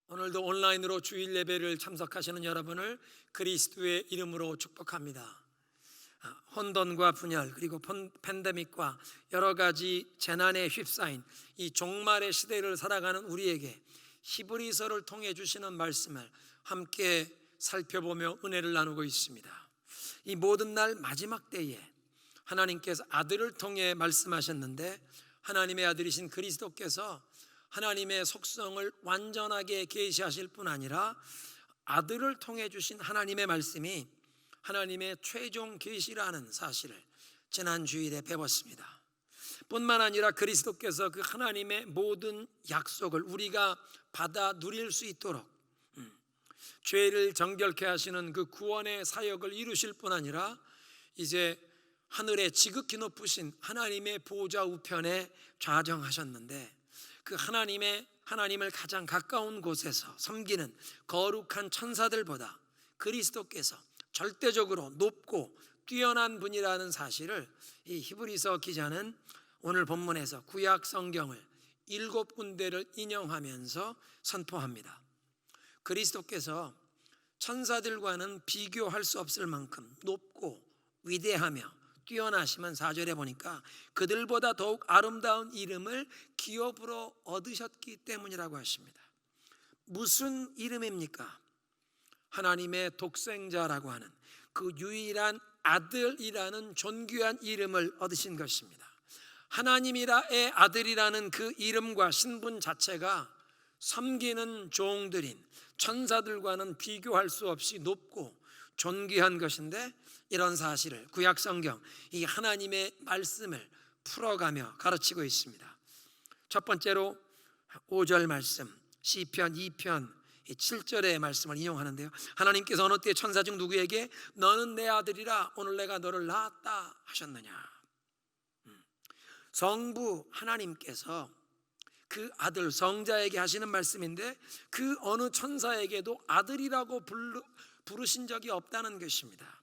오늘도 온라인으로 주일 예배를 참석하시는 여러분을 그리스도의 이름으로 축복합니다. 혼돈과 분열 그리고 팬데믹과 여러 가지 재난에 휩싸인 이 종말의 시대를 살아가는 우리에게 히브리서를 통해 주시는 말씀을 함께 살펴보며 은혜를 나누고 있습니다. 이 모든 날 마지막 때에 하나님께서 아들을 통해 말씀하셨는데, 하나님의 아들이신 그리스도께서 하나님의 속성을 완전하게 계시하실 뿐 아니라 아들을 통해 주신 하나님의 말씀이 하나님의 최종 계시라는 사실을 지난 주일에 배웠습니다. 뿐만 아니라 그리스도께서 그 하나님의 모든 약속을 우리가 받아 누릴 수 있도록 죄를 정결케 하시는 그 구원의 사역을 이루실 뿐 아니라 이제 하늘에 지극히 높으신 하나님의 보좌 우편에 좌정하셨는데, 그 하나님을 가장 가까운 곳에서 섬기는 거룩한 천사들보다 그리스도께서 절대적으로 높고 뛰어난 분이라는 사실을 이 히브리서 기자는 오늘 본문에서 구약 성경을 7군데를 인용하면서 선포합니다. 그리스도께서 천사들과는 비교할 수 없을 만큼 높고 위대하며 뛰어나시면 4절에 보니까 그들보다 더욱 아름다운 이름을 기업으로 얻으셨기 때문이라고 하십니다. 무슨 이름입니까? 하나님의 독생자라고 하는 그 유일한 아들이라는 존귀한 이름을 얻으신 것입니다. 하나님이라의 아들이라는 그 이름과 신분 자체가 섬기는 종들인 천사들과는 비교할 수 없이 높고 존귀한 것인데, 이런 사실을 구약 성경 이 하나님의 말씀을 풀어가며 가르치고 있습니다. 첫 번째로 5절 말씀, 시편 2편 7절의 말씀을 인용하는데요, 하나님께서 어느 때 천사 중 누구에게 너는 내 아들이라 오늘 내가 너를 낳았다 하셨느냐. 성부 하나님께서 그 아들 성자에게 하시는 말씀인데, 그 어느 천사에게도 아들이라고 부르신 적이 없다는 것입니다.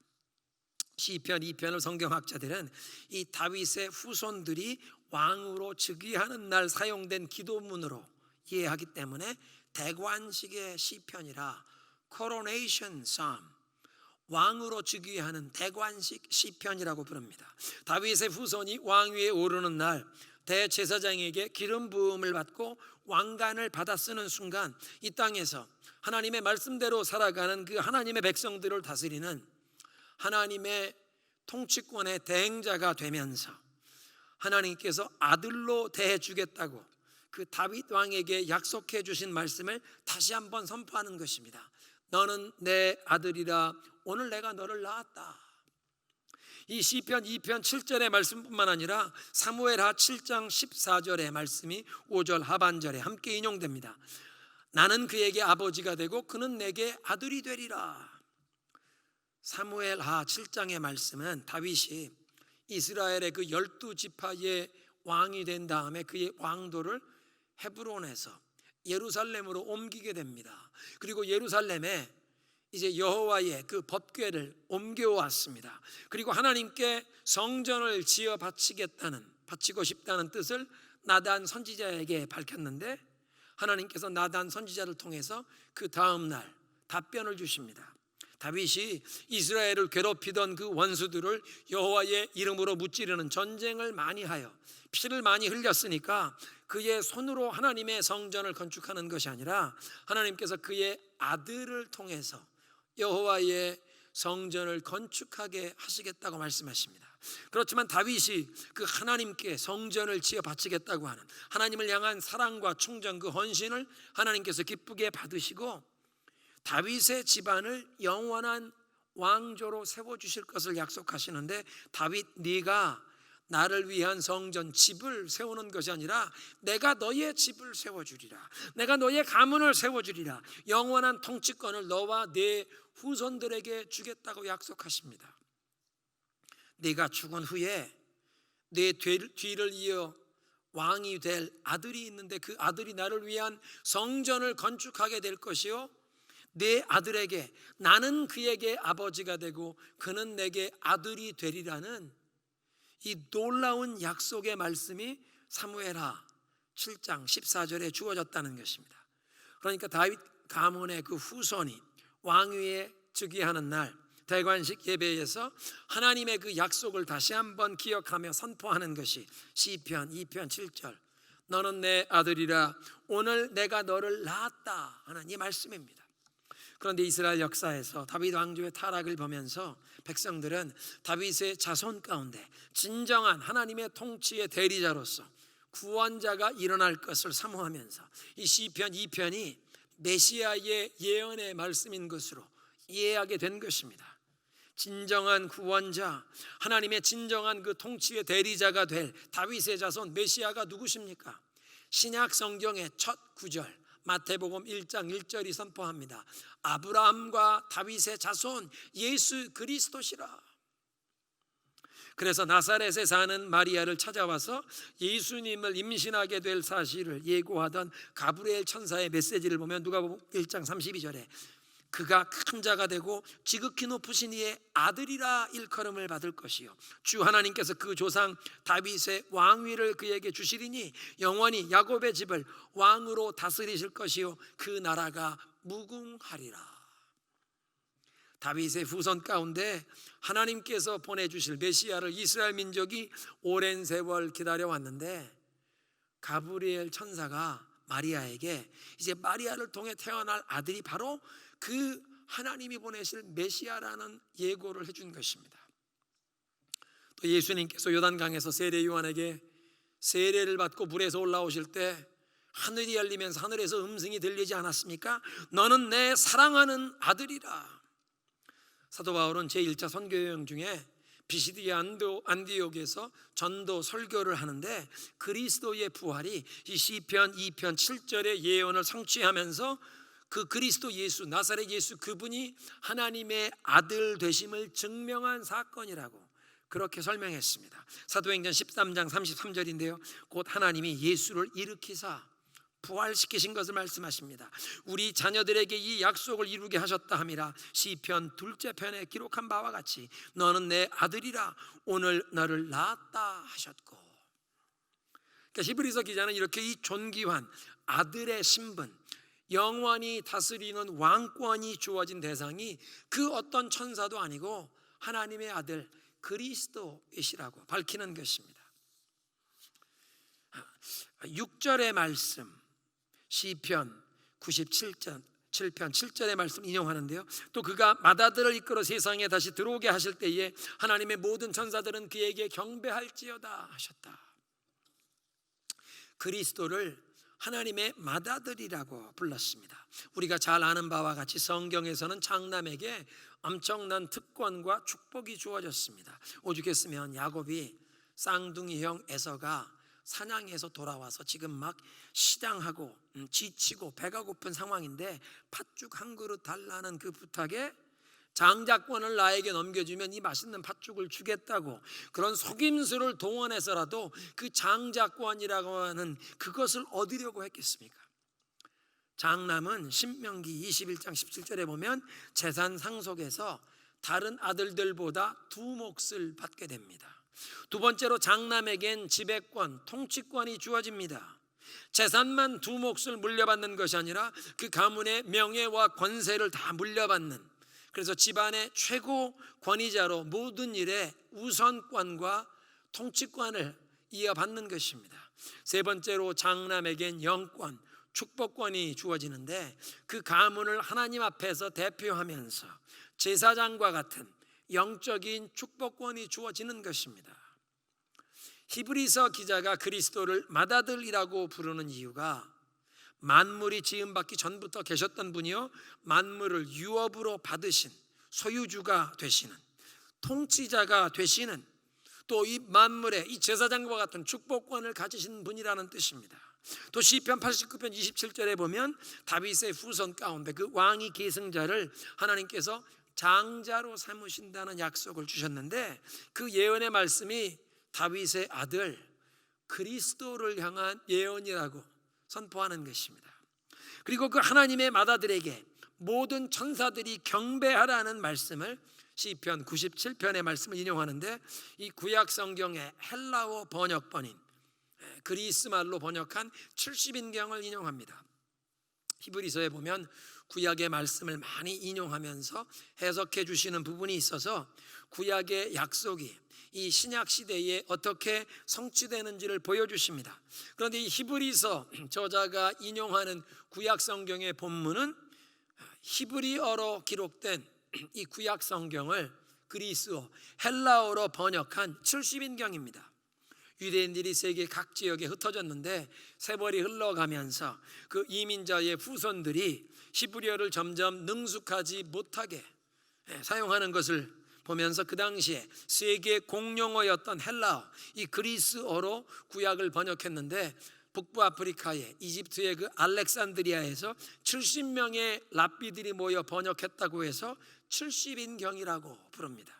시편 2편을 성경학자들은 이 다윗의 후손들이 왕으로 즉위하는 날 사용된 기도문으로 이해하기 때문에 대관식의 시편이라 coronation psalm, 왕으로 즉위하는 대관식 시편이라고 부릅니다. 다윗의 후손이 왕위에 오르는 날 대제사장에게 기름 부음을 받고 왕관을 받아 쓰는 순간 이 땅에서 하나님의 말씀대로 살아가는 그 하나님의 백성들을 다스리는 하나님의 통치권의 대행자가 되면서 하나님께서 아들로 대해주겠다고 그 다윗 왕에게 약속해 주신 말씀을 다시 한번 선포하는 것입니다. 너는 내 아들이라 오늘 내가 너를 낳았다. 이 시편 2편 7절의 말씀뿐만 아니라 사무엘하 7장 14절의 말씀이 5절 하반절에 함께 인용됩니다. 나는 그에게 아버지가 되고 그는 내게 아들이 되리라. 사무엘하 7장의 말씀은 다윗이 이스라엘의 그 12지파의 왕이 된 다음에 그의 왕도를 헤브론에서 예루살렘으로 옮기게 됩니다. 그리고 예루살렘에 이제 여호와의 그 법궤를 옮겨왔습니다. 그리고 하나님께 성전을 지어 바치고 싶다는 뜻을 나단 선지자에게 밝혔는데, 하나님께서 나단 선지자를 통해서 그 다음 날 답변을 주십니다. 다윗이 이스라엘을 괴롭히던 그 원수들을 여호와의 이름으로 무찌르는 전쟁을 많이 하여 피를 많이 흘렸으니까 그의 손으로 하나님의 성전을 건축하는 것이 아니라 하나님께서 그의 아들을 통해서 여호와의 성전을 건축하게 하시겠다고 말씀하십니다. 그렇지만 다윗이 그 하나님께 성전을 지어 바치겠다고 하는 하나님을 향한 사랑과 충정, 그 헌신을 하나님께서 기쁘게 받으시고 다윗의 집안을 영원한 왕조로 세워주실 것을 약속하시는데, 다윗 네가 나를 위한 성전 집을 세우는 것이 아니라 내가 너의 집을 세워주리라, 내가 너의 가문을 세워주리라, 영원한 통치권을 너와 네 후손들에게 주겠다고 약속하십니다. 네가 죽은 후에 내 뒤를 이어 왕이 될 아들이 있는데 그 아들이 나를 위한 성전을 건축하게 될 것이요, 내 아들에게 나는 그에게 아버지가 되고 그는 내게 아들이 되리라는 이 놀라운 약속의 말씀이 사무엘하 7장 14절에 주어졌다는 것입니다. 그러니까 다윗 가문의 그 후손이 왕위에 즉위하는 날 대관식 예배에서 하나님의 그 약속을 다시 한번 기억하며 선포하는 것이 시편 2편 7절 너는 내 아들이라 오늘 내가 너를 낳았다 하는 이 말씀입니다. 그런데 이스라엘 역사에서 다윗 왕조의 타락을 보면서 백성들은 다윗의 자손 가운데 진정한 하나님의 통치의 대리자로서 구원자가 일어날 것을 사모하면서 이 시편 2편이 메시아의 예언의 말씀인 것으로 이해하게 된 것입니다. 진정한 구원자, 하나님의 진정한 그 통치의 대리자가 될 다윗의 자손 메시아가 누구십니까? 신약 성경의 첫 구절 마태복음 1장 1절이 선포합니다. 아브라함과 다윗의 자손 예수 그리스도시라. 그래서 나사렛에 사는 마리아를 찾아와서 예수님을 임신하게 될 사실을 예고하던 가브리엘 천사의 메시지를 보면 누가복음 1장 32절에 그가 큰 자가 되고 지극히 높으신 이의 아들이라 일컬음을 받을 것이요 주 하나님께서 그 조상 다윗의 왕위를 그에게 주시리니 영원히 야곱의 집을 왕으로 다스리실 것이요 그 나라가 무궁하리라. 다윗의 후손 가운데 하나님께서 보내주실 메시아를 이스라엘 민족이 오랜 세월 기다려왔는데 가브리엘 천사가 마리아에게 이제 마리아를 통해 태어날 아들이 바로 그 하나님이 보내실 메시아라는 예고를 해준 것입니다. 또 예수님께서 요단강에서 세례 요한에게 세례를 받고 물에서 올라오실 때 하늘이 열리면서 하늘에서 음성이 들리지 않았습니까? 너는 내 사랑하는 아들이라. 사도 바울은 제1차 선교여행 중에 비시디아 안디옥에서 전도 설교를 하는데 그리스도의 부활이 이 시편 2편 7절의 예언을 성취하면서 그 그리스도 예수 나사렛 예수 그분이 하나님의 아들 되심을 증명한 사건이라고 그렇게 설명했습니다. 사도행전 13장 33절인데요 곧 하나님이 예수를 일으키사 부활시키신 것을 말씀하십니다. 우리 자녀들에게 이 약속을 이루게 하셨다 함이라. 시편 둘째 편에 기록한 바와 같이 너는 내 아들이라 오늘 너를 낳았다 하셨고. 그러니까 히브리서 기자는 이렇게 이 존귀한 아들의 신분 영원히 다스리는 왕권이 주어진 대상이 그 어떤 천사도 아니고 하나님의 아들 그리스도이시라고 밝히는 것입니다. 6절의 말씀 시편 97편 7절의 말씀 인용하는데요 또 그가 맏아들을 이끌어 세상에 다시 들어오게 하실 때에 하나님의 모든 천사들은 그에게 경배할지어다 하셨다. 그리스도를 하나님의 맏아들이라고 불렀습니다. 우리가 잘 아는 바와 같이 성경에서는 장남에게 엄청난 특권과 축복이 주어졌습니다. 오죽했으면 야곱이 쌍둥이 형 에서가 사냥해서 돌아와서 지금 막 시장하고 지치고 배가 고픈 상황인데 팥죽 한 그릇 달라는 그 부탁에 장자권을 나에게 넘겨주면 이 맛있는 팥죽을 주겠다고 그런 속임수를 동원해서라도 그 장자권이라고 하는 그것을 얻으려고 했겠습니까? 장남은 신명기 21장 17절에 보면 재산 상속에서 다른 아들들보다 두 몫을 받게 됩니다. 두 번째로 장남에겐 지배권, 통치권이 주어집니다. 재산만 두 몫을 물려받는 것이 아니라 그 가문의 명예와 권세를 다 물려받는, 그래서 집안의 최고 권위자로 모든 일에 우선권과 통치권을 이어받는 것입니다. 세 번째로 장남에겐 영권, 축복권이 주어지는데 그 가문을 하나님 앞에서 대표하면서 제사장과 같은 영적인 축복권이 주어지는 것입니다. 히브리서 기자가 그리스도를 맏아들이라고 부르는 이유가 만물이 지음받기 전부터 계셨던 분이요 만물을 유업으로 받으신 소유주가 되시는 통치자가 되시는 또 이 만물의 이 제사장과 같은 축복권을 가지신 분이라는 뜻입니다. 또 시편 89편 27절에 보면 다윗의 후손 가운데 그 왕위 계승자를 하나님께서 장자로 삼으신다는 약속을 주셨는데 그 예언의 말씀이 다윗의 아들 그리스도를 향한 예언이라고 선포하는 것입니다. 그리고 그 하나님의 맏아들에게 모든 천사들이 경배하라는 말씀을 시편 97편의 말씀을 인용하는데 이 구약 성경의 헬라어 번역본인 그리스 말로 번역한 70인경을 인용합니다. 히브리서에 보면 구약의 말씀을 많이 인용하면서 해석해 주시는 부분이 있어서 구약의 약속이 이 신약 시대에 어떻게 성취되는지를 보여주십니다. 그런데 이 히브리서 저자가 인용하는 구약 성경의 본문은 히브리어로 기록된 이 구약 성경을 그리스어 헬라어로 번역한 70인경입니다. 유대인들이 세계 각 지역에 흩어졌는데 세월이 흘러가면서 그 이민자의 후손들이 히브리어를 점점 능숙하지 못하게 사용하는 것을 보면서 그 당시에 세계 공용어였던 헬라어, 이 그리스어로 구약을 번역했는데 북부 아프리카의 이집트의 그 알렉산드리아에서 70명의 랍비들이 모여 번역했다고 해서 70인경이라고 부릅니다.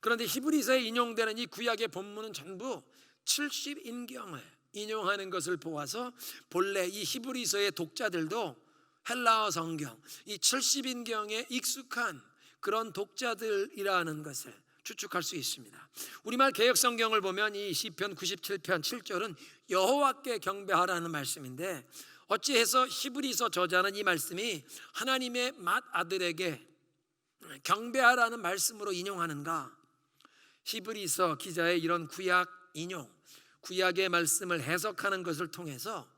그런데 히브리서에 인용되는 이 구약의 본문은 전부 70인경을 인용하는 것을 보아서 본래 이 히브리서의 독자들도 헬라어 성경, 이 70인경에 익숙한 그런 독자들이라는 것을 추측할 수 있습니다. 우리말 개역 성경을 보면 이 시편 97편 7절은 여호와께 경배하라는 말씀인데 어찌해서 히브리서 저자는 이 말씀이 하나님의 맏아들에게 경배하라는 말씀으로 인용하는가? 히브리서 기자의 이런 구약 인용, 구약의 말씀을 해석하는 것을 통해서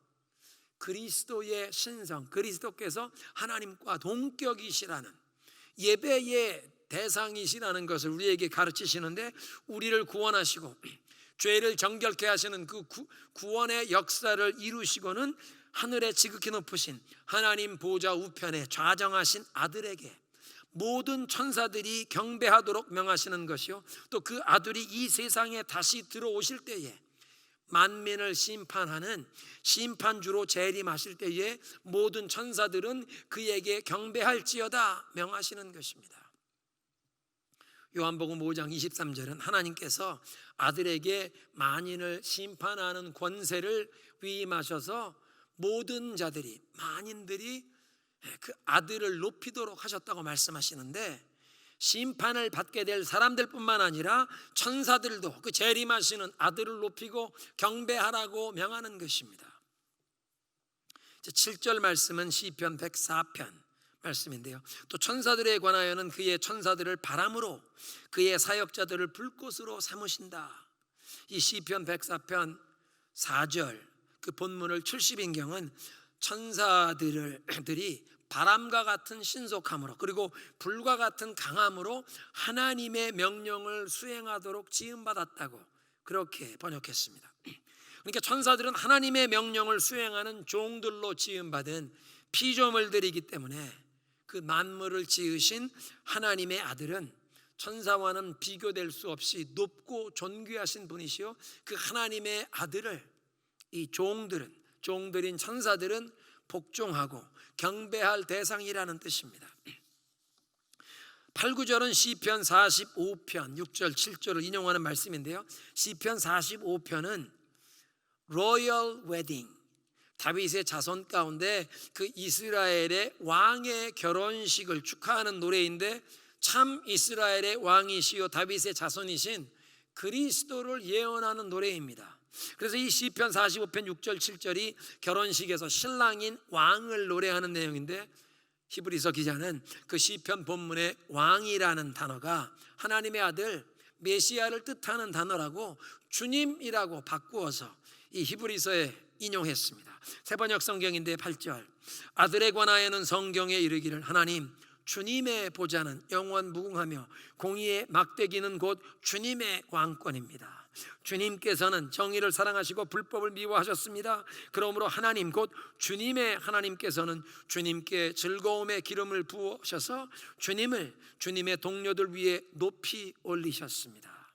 그리스도의 신성, 그리스도께서 하나님과 동격이시라는 예배의 대상이시라는 것을 우리에게 가르치시는데, 우리를 구원하시고 죄를 정결케 하시는 그 구원의 역사를 이루시고는 하늘에 지극히 높으신 하나님 보좌 우편에 좌정하신 아들에게 모든 천사들이 경배하도록 명하시는 것이요, 또 그 아들이 이 세상에 다시 들어오실 때에 만민을 심판하는 심판주로 재림하실 때에 모든 천사들은 그에게 경배할지어다 명하시는 것입니다. 요한복음 5장 23절은 하나님께서 아들에게 만인을 심판하는 권세를 위임하셔서 모든 자들이, 만인들이 그 아들을 높이도록 하셨다고 말씀하시는데, 심판을 받게 될 사람들뿐만 아니라 천사들도 그 재림하시는 아들을 높이고 경배하라고 명하는 것입니다. 7절 말씀은 시편 104편 말씀인데요, 또 천사들에 관하여는 그의 천사들을 바람으로 그의 사역자들을 불꽃으로 삼으신다. 이 시편 104편 4절 그 본문을 70인경은 천사들이 바람과 같은 신속함으로 그리고 불과 같은 강함으로 하나님의 명령을 수행하도록 지음받았다고 그렇게 번역했습니다. 그러니까 천사들은 하나님의 명령을 수행하는 종들로 지음받은 피조물들이기 때문에 그 만물을 지으신 하나님의 아들은 천사와는 비교될 수 없이 높고 존귀하신 분이시요, 그 하나님의 아들을 이 종들인 천사들은 복종하고 경배할 대상이라는 뜻입니다. 8, 9절은 시편 45편 6절 7절을 인용하는 말씀인데요, 시편 45편은 로열 웨딩, 다윗의 자손 가운데 그 이스라엘의 왕의 결혼식을 축하하는 노래인데, 참 이스라엘의 왕이시요 다윗의 자손이신 그리스도를 예언하는 노래입니다. 그래서 이 시편 45편 6절 7절이 결혼식에서 신랑인 왕을 노래하는 내용인데, 히브리서 기자는 그 시편 본문의 왕이라는 단어가 하나님의 아들 메시아를 뜻하는 단어라고 주님이라고 바꾸어서 이 히브리서에 인용했습니다. 새번역 성경인데 8절, 아들에 관하여는 성경에 이르기를 하나님 주님의 보좌는 영원 무궁하며 공의의 막대기는 곧 주님의 왕권입니다. 주님께서는 정의를 사랑하시고 불법을 미워하셨습니다. 그러므로 하나님 곧 주님의 하나님께서는 주님께 즐거움의 기름을 부으셔서 주님의 동료들 위에 높이 올리셨습니다.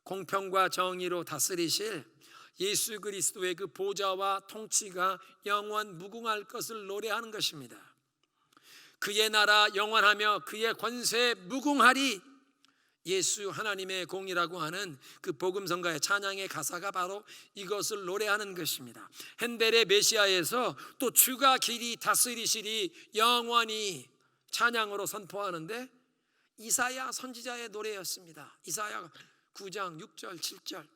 공평과 정의로 다스리실 예수 그리스도의 그 보좌와 통치가 영원 무궁할 것을 노래하는 것입니다. 그의 나라 영원하며 그의 권세 무궁하리. 예수 하나님의 공이라고 하는 그 복음성가의 찬양의 가사가 바로 이것을 노래하는 것입니다. 헨델의 메시아에서 또 주가 길이 다스리시리 영원히 찬양으로 선포하는데, 이사야 선지자의 노래였습니다. 이사야 9장 6절 7절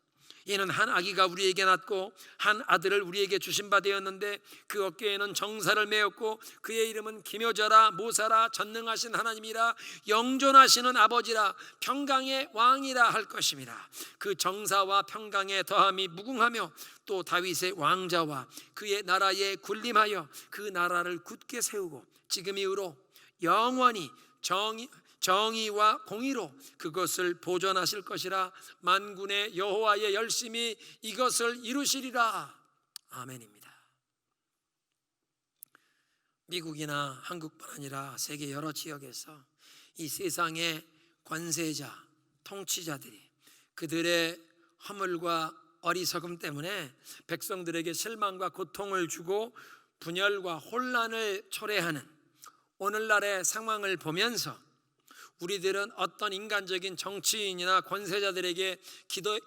이는 한 아기가 우리에게 낳고 한 아들을 우리에게 주신 바 되었는데 그 어깨에는 정사를 메었고 그의 이름은 기묘자라 모사라 전능하신 하나님이라 영존하시는 아버지라 평강의 왕이라 할 것임이라. 그 정사와 평강의 더함이 무궁하며 또 다윗의 왕자와 그의 나라에 군림하여 그 나라를 굳게 세우고 지금 이후로 영원히 정의와 공의로 그것을 보존하실 것이라. 만군의 여호와의 열심히 이것을 이루시리라. 아멘입니다. 미국이나 한국뿐 아니라 세계 여러 지역에서 이 세상의 관세자, 통치자들이 그들의 허물과 어리석음 때문에 백성들에게 실망과 고통을 주고 분열과 혼란을 초래하는 오늘날의 상황을 보면서 우리들은 어떤 인간적인 정치인이나 권세자들에게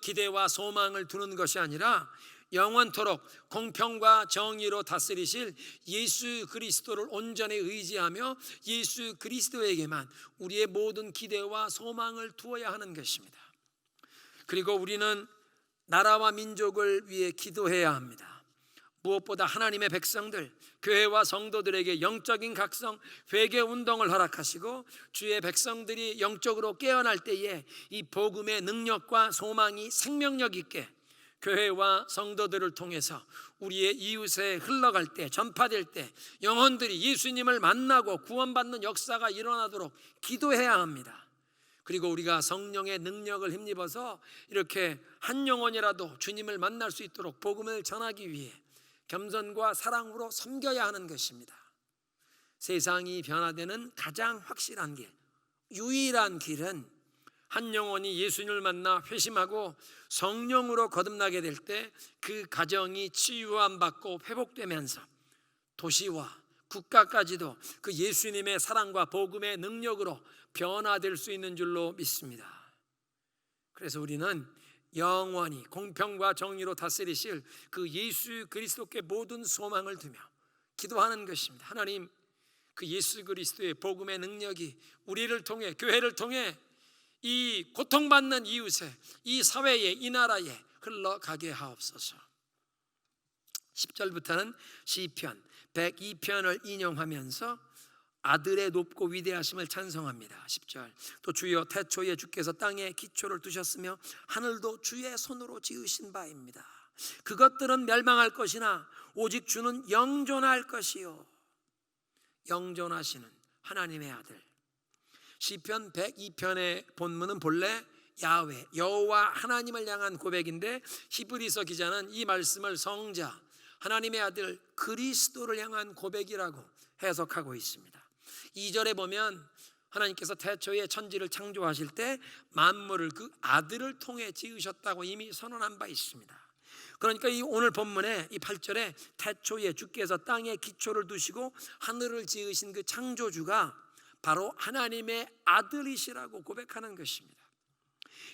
기대와 소망을 두는 것이 아니라 영원토록 공평과 정의로 다스리실 예수 그리스도를 온전히 의지하며 예수 그리스도에게만 우리의 모든 기대와 소망을 두어야 하는 것입니다. 그리고 우리는 나라와 민족을 위해 기도해야 합니다. 무엇보다 하나님의 백성들, 교회와 성도들에게 영적인 각성, 회개 운동을 허락하시고 주의 백성들이 영적으로 깨어날 때에 이 복음의 능력과 소망이 생명력 있게 교회와 성도들을 통해서 우리의 이웃에 흘러갈 때, 전파될 때 영혼들이 예수님을 만나고 구원받는 역사가 일어나도록 기도해야 합니다. 그리고 우리가 성령의 능력을 힘입어서 이렇게 한 영혼이라도 주님을 만날 수 있도록 복음을 전하기 위해 겸손과 사랑으로 섬겨야 하는 것입니다. 세상이 변화되는 가장 확실한 길, 유일한 길은 한 영혼이 예수님을 만나 회심하고 성령으로 거듭나게 될 때 그 가정이 치유함 받고 회복되면서 도시와 국가까지도 그 예수님의 사랑과 복음의 능력으로 변화될 수 있는 줄로 믿습니다. 그래서 우리는 영원히 공평과 정의로 다스리실 그 예수 그리스도께 모든 소망을 두며 기도하는 것입니다. 하나님, 그 예수 그리스도의 복음의 능력이 우리를 통해, 교회를 통해 이 고통받는 이웃에, 이 사회에, 이 나라에 흘러가게 하옵소서. 10절부터는 시편 102편을 인용하면서 아들의 높고 위대하심을 찬송합니다. 10절, 또 주여 태초에 주께서 땅에 기초를 두셨으며 하늘도 주의 손으로 지으신 바입니다. 그것들은 멸망할 것이나 오직 주는 영존할 것이요. 영존하시는 하나님의 아들. 시편 102편의 본문은 본래 야훼, 여호와 하나님을 향한 고백인데 히브리서 기자는 이 말씀을 성자 하나님의 아들 그리스도를 향한 고백이라고 해석하고 있습니다. 2절에 보면 하나님께서 태초에 천지를 창조하실 때 만물을 그 아들을 통해 지으셨다고 이미 선언한 바 있습니다. 그러니까 이 오늘 본문에 이 8절에 태초에 주께서 땅에 기초를 두시고 하늘을 지으신 그 창조주가 바로 하나님의 아들이시라고 고백하는 것입니다.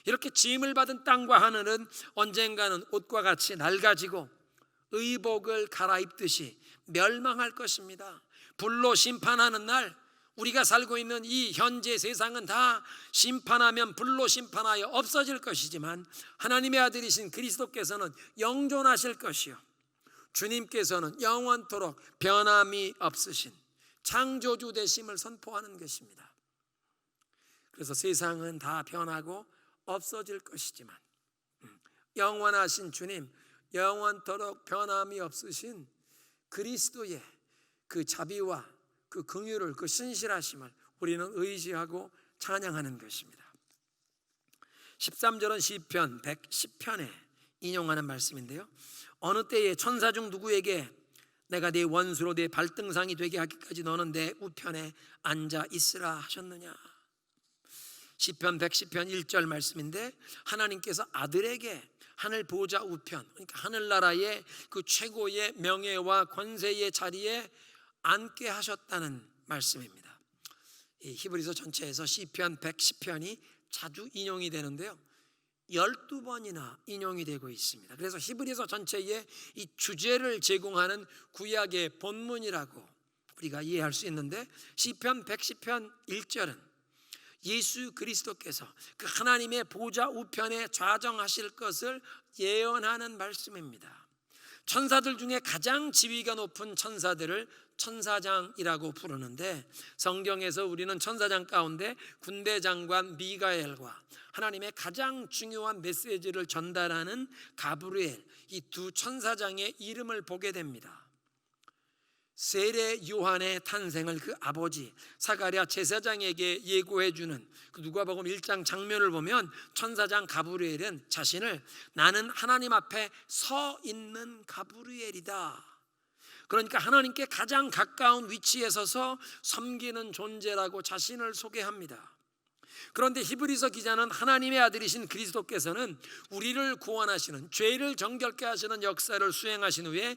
이렇게 지음을 받은 땅과 하늘은 언젠가는 옷과 같이 낡아지고 의복을 갈아입듯이 멸망할 것입니다. 불로 심판하는 날 우리가 살고 있는 이 현재 세상은 다 심판하면 불로 심판하여 없어질 것이지만 하나님의 아들이신 그리스도께서는 영존하실 것이요 주님께서는 영원토록 변함이 없으신 창조주 되심을 선포하는 것입니다. 그래서 세상은 다 변하고 없어질 것이지만 영원하신 주님, 영원토록 변함이 없으신 그리스도의 그 자비와 그 긍휼을, 그 신실하심을 우리는 의지하고 찬양하는 것입니다. 13절은 시편 110편에 인용하는 말씀인데요, 어느 때에 천사 중 누구에게 내가 네 원수로 네 발등상이 되게 하기까지 너는 내 우편에 앉아 있으라 하셨느냐. 시편 110편 1절 말씀인데 하나님께서 아들에게 하늘 보좌 우편, 그러니까 하늘나라의 그 최고의 명예와 권세의 자리에 앉게 하셨다는 말씀입니다. 이 히브리서 전체에서 시편 110편이 자주 인용이 되는데요, 12번이나 인용이 되고 있습니다. 그래서 히브리서 전체에 이 주제를 제공하는 구약의 본문이라고 우리가 이해할 수 있는데, 시편 110편 1절은 예수 그리스도께서 그 하나님의 보좌 우편에 좌정하실 것을 예언하는 말씀입니다. 천사들 중에 가장 지위가 높은 천사들을 천사장이라고 부르는데, 성경에서 우리는 천사장 가운데 군대장관 미가엘과 하나님의 가장 중요한 메시지를 전달하는 가브리엘, 이 두 천사장의 이름을 보게 됩니다. 세례 요한의 탄생을 그 아버지 사가랴 제사장에게 예고해주는 그 누가복음 1장 장면을 보면 천사장 가브리엘은 자신을 나는 하나님 앞에 서 있는 가브리엘이다, 그러니까 하나님께 가장 가까운 위치에 서서 섬기는 존재라고 자신을 소개합니다. 그런데 히브리서 기자는 하나님의 아들이신 그리스도께서는 우리를 구원하시는, 죄를 정결케 하시는 역사를 수행하신 후에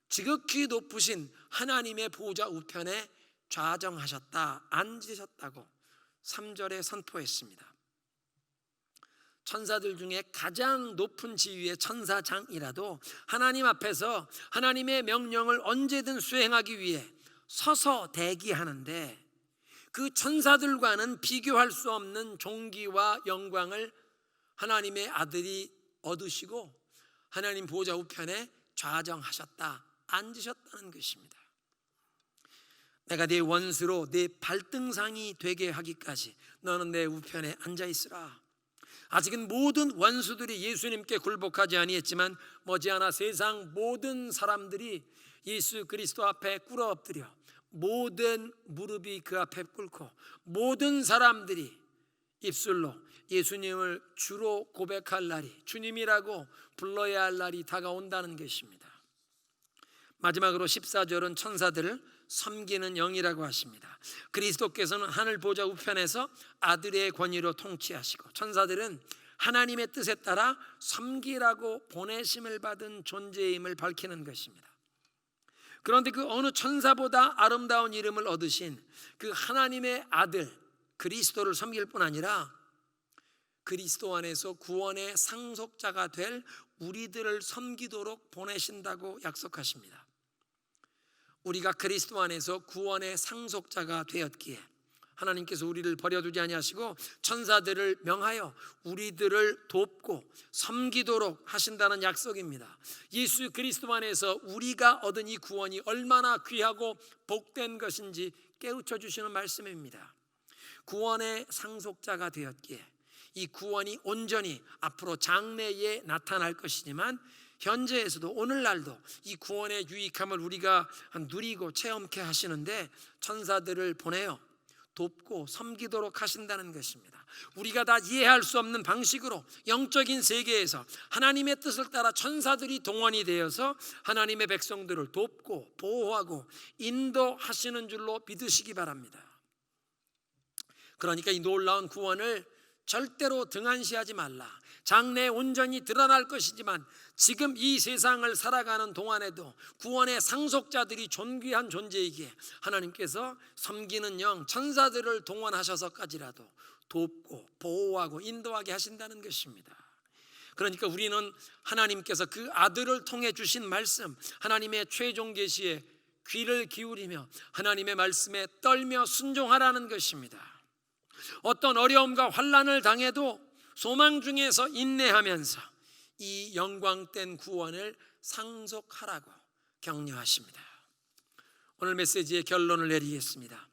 지극히 높으신 하나님의 보좌 우편에 좌정하셨다, 앉으셨다고 3절에 선포했습니다. 천사들 중에 가장 높은 지위의 천사장이라도 하나님 앞에서 하나님의 명령을 언제든 수행하기 위해 서서 대기하는데, 그 천사들과는 비교할 수 없는 존귀와 영광을 하나님의 아들이 얻으시고 하나님 보좌 우편에 좌정하셨다, 앉으셨다는 것입니다. 내가 네 원수로 네 발등상이 되게 하기까지 너는 내 우편에 앉아 있으라. 아직은 모든 원수들이 예수님께 굴복하지 아니했지만 머지않아 세상 모든 사람들이 예수 그리스도 앞에 꿇어 엎드려 모든 무릎이 그 앞에 꿇고 모든 사람들이 입술로 예수님을 주로 고백할 날이, 주님이라고 불러야 할 날이 다가온다는 것입니다. 마지막으로 14절은 천사들을 섬기는 영이라고 하십니다. 그리스도께서는 하늘 보좌 우편에서 아들의 권위로 통치하시고 천사들은 하나님의 뜻에 따라 섬기라고 보내심을 받은 존재임을 밝히는 것입니다. 그런데 그 어느 천사보다 아름다운 이름을 얻으신 그 하나님의 아들 그리스도를 섬길 뿐 아니라 그리스도 안에서 구원의 상속자가 될 우리들을 섬기도록 보내신다고 약속하십니다. 우리가 그리스도 안에서 구원의 상속자가 되었기에 하나님께서 우리를 버려두지 아니하시고 천사들을 명하여 우리들을 돕고 섬기도록 하신다는 약속입니다. 예수 그리스도 안에서 우리가 얻은 이 구원이 얼마나 귀하고 복된 것인지 깨우쳐 주시는 말씀입니다. 구원의 상속자가 되었기에 이 구원이 온전히 앞으로 장래에 나타날 것이지만 현재에서도 오늘날도 이 구원의 유익함을 우리가 누리고 체험케 하시는데 천사들을 보내어 돕고 섬기도록 하신다는 것입니다. 우리가 다 이해할 수 없는 방식으로 영적인 세계에서 하나님의 뜻을 따라 천사들이 동원이 되어서 하나님의 백성들을 돕고 보호하고 인도하시는 줄로 믿으시기 바랍니다. 그러니까 이 놀라운 구원을 절대로 등한시하지 말라. 장래에 온전히 드러날 것이지만 지금 이 세상을 살아가는 동안에도 구원의 상속자들이 존귀한 존재이기에 하나님께서 섬기는 영 천사들을 동원하셔서까지라도 돕고 보호하고 인도하게 하신다는 것입니다. 그러니까 우리는 하나님께서 그 아들을 통해 주신 말씀, 하나님의 최종 계시에 귀를 기울이며 하나님의 말씀에 떨며 순종하라는 것입니다. 어떤 어려움과 환난을 당해도 소망 중에서 인내하면서 이 영광된 구원을 상속하라고 격려하십니다. 오늘 메시지의 결론을 내리겠습니다.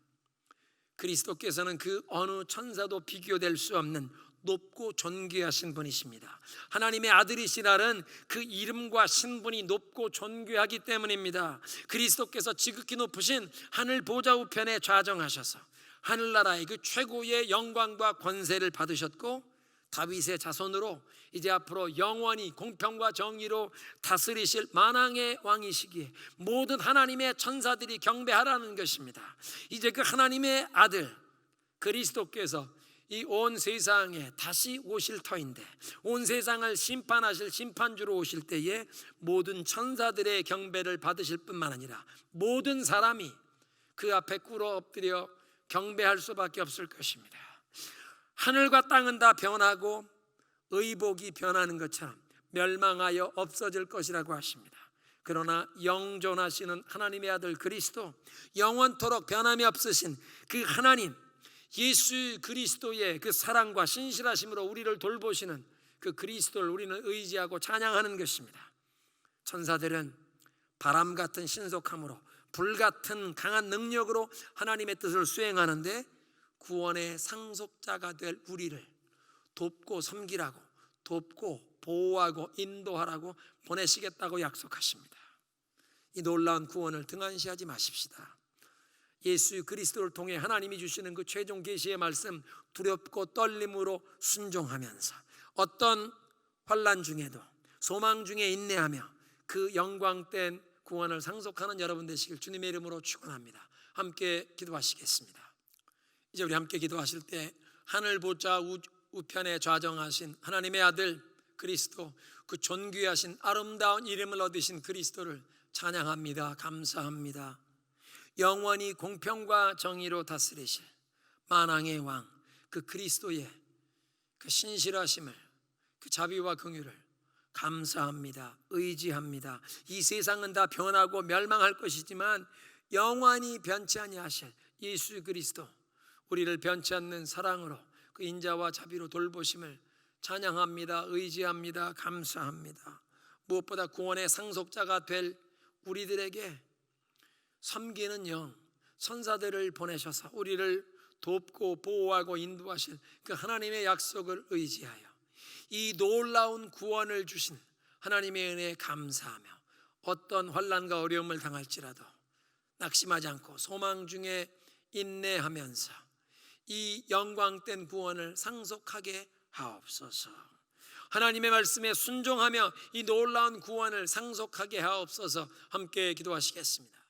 그리스도께서는 그 어느 천사도 비교될 수 없는 높고 존귀하신 분이십니다. 하나님의 아들이시라는 그 이름과 신분이 높고 존귀하기 때문입니다. 그리스도께서 지극히 높으신 하늘 보좌 우편에 좌정하셔서 하늘나라의 그 최고의 영광과 권세를 받으셨고 다윗의 자손으로 이제 앞으로 영원히 공평과 정의로 다스리실 만왕의 왕이시기에 모든 하나님의 천사들이 경배하라는 것입니다. 이제 그 하나님의 아들 그리스도께서 이 온 세상에 다시 오실 터인데 온 세상을 심판하실 심판주로 오실 때에 모든 천사들의 경배를 받으실 뿐만 아니라 모든 사람이 그 앞에 꿇어 엎드려 경배할 수밖에 없을 것입니다. 하늘과 땅은 다 변하고 의복이 변하는 것처럼 멸망하여 없어질 것이라고 하십니다. 그러나 영존하시는 하나님의 아들 그리스도, 영원토록 변함이 없으신 그 하나님, 예수 그리스도의 그 사랑과 신실하심으로 우리를 돌보시는 그 그리스도를 우리는 의지하고 찬양하는 것입니다. 천사들은 바람 같은 신속함으로 불 같은 강한 능력으로 하나님의 뜻을 수행하는데 구원의 상속자가 될 우리를 돕고 섬기라고, 돕고 보호하고 인도하라고 보내시겠다고 약속하십니다. 이 놀라운 구원을 등한시하지 마십시다. 예수 그리스도를 통해 하나님이 주시는 그 최종 계시의 말씀 두렵고 떨림으로 순종하면서 어떤 환난 중에도 소망 중에 인내하며 그 영광된 구원을 상속하는 여러분 되시길 주님의 이름으로 축원합니다. 함께 기도하시겠습니다. 이제 우리 함께 기도하실 때 하늘 보좌 우편에 좌정하신 하나님의 아들 그리스도, 그 존귀하신 아름다운 이름을 얻으신 그리스도를 찬양합니다. 감사합니다. 영원히 공평과 정의로 다스리실 만왕의 왕 그 그리스도의 그 신실하심을, 그 자비와 긍휼을 감사합니다. 의지합니다. 이 세상은 다 변하고 멸망할 것이지만 영원히 변치 아니하실 예수 그리스도, 우리를 변치 않는 사랑으로 그 인자와 자비로 돌보심을 찬양합니다. 의지합니다. 감사합니다. 무엇보다 구원의 상속자가 될 우리들에게 섬기는 영, 천사들을 보내셔서 우리를 돕고 보호하고 인도하실 그 하나님의 약속을 의지하여 이 놀라운 구원을 주신 하나님의 은혜에 감사하며 어떤 환난과 어려움을 당할지라도 낙심하지 않고 소망 중에 인내하면서 이 영광된 구원을 상속하게 하옵소서. 하나님의 말씀에 순종하며 이 놀라운 구원을 상속하게 하옵소서. 함께 기도하시겠습니다.